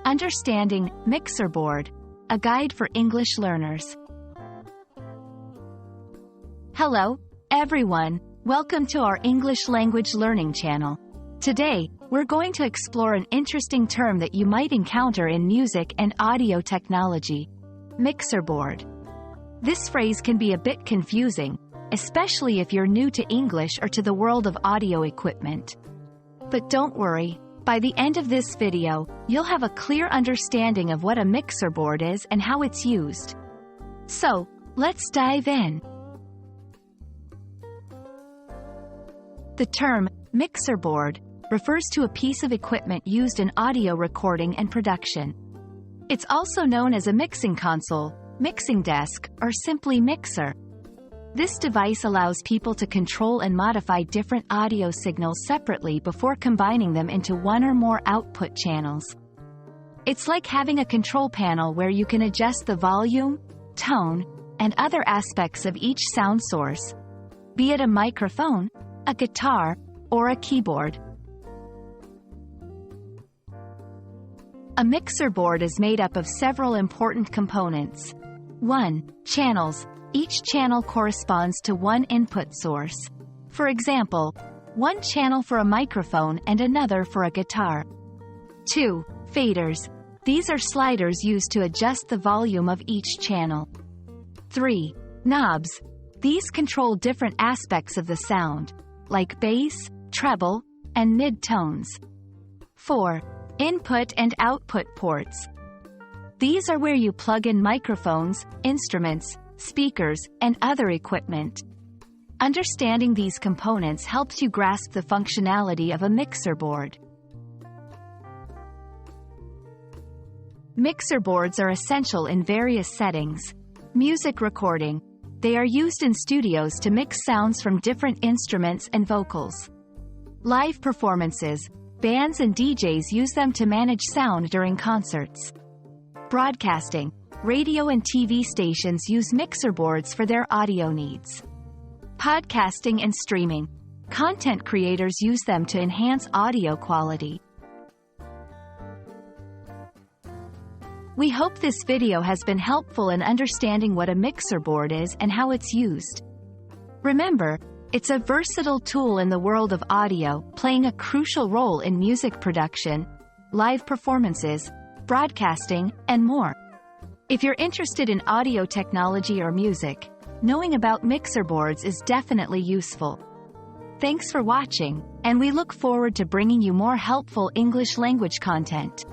Understanding Mixer Board, a guide for English learners. Hello, everyone. Welcome to our English language learning channel. Today, we're going to explore an interesting term that you might encounter in music and audio technology: mixer board. This phrase can be a bit confusing, especially if you're new to English or to the world of audio equipment. But don't worry. By the end of this video, you'll have a clear understanding of what a mixer board is and how it's used. So, let's dive in. The term mixer board refers to a piece of equipment used in audio recording and production. It's also known as a mixing console, mixing desk, or simply mixer. This device allows people to control and modify different audio signals separately before combining them into one or more output channels. It's like having a control panel where you can adjust the volume, tone, and other aspects of each sound source, be it a microphone, a guitar, or a keyboard. A mixer board is made up of several important components. 1. Channels. Each channel corresponds to one input source. For example, one channel for a microphone and another for a guitar. 2. Faders. These are sliders used to adjust the volume of each channel. 3. Knobs. These control different aspects of the sound, like bass, treble, and mid-tones. 4. Input and output ports. These are where you plug in microphones, instruments, speakers, and other equipment. Understanding these components helps you grasp the functionality of a mixer board. Mixer boards are essential in various settings. Music recording. They are used in studios to mix sounds from different instruments and vocals. Live performances. Bands and DJs use them to manage sound during concerts. Broadcasting. Radio and TV stations use mixer boards for their audio needs. Podcasting and streaming. Content creators use them to enhance audio quality. We hope this video has been helpful in understanding what a mixer board is and how it's used. Remember, it's a versatile tool in the world of audio, playing a crucial role in music production, live performances, broadcasting, and more. If you're interested in audio technology or music, knowing about mixer boards is definitely useful. Thanks for watching, and we look forward to bringing you more helpful English language content.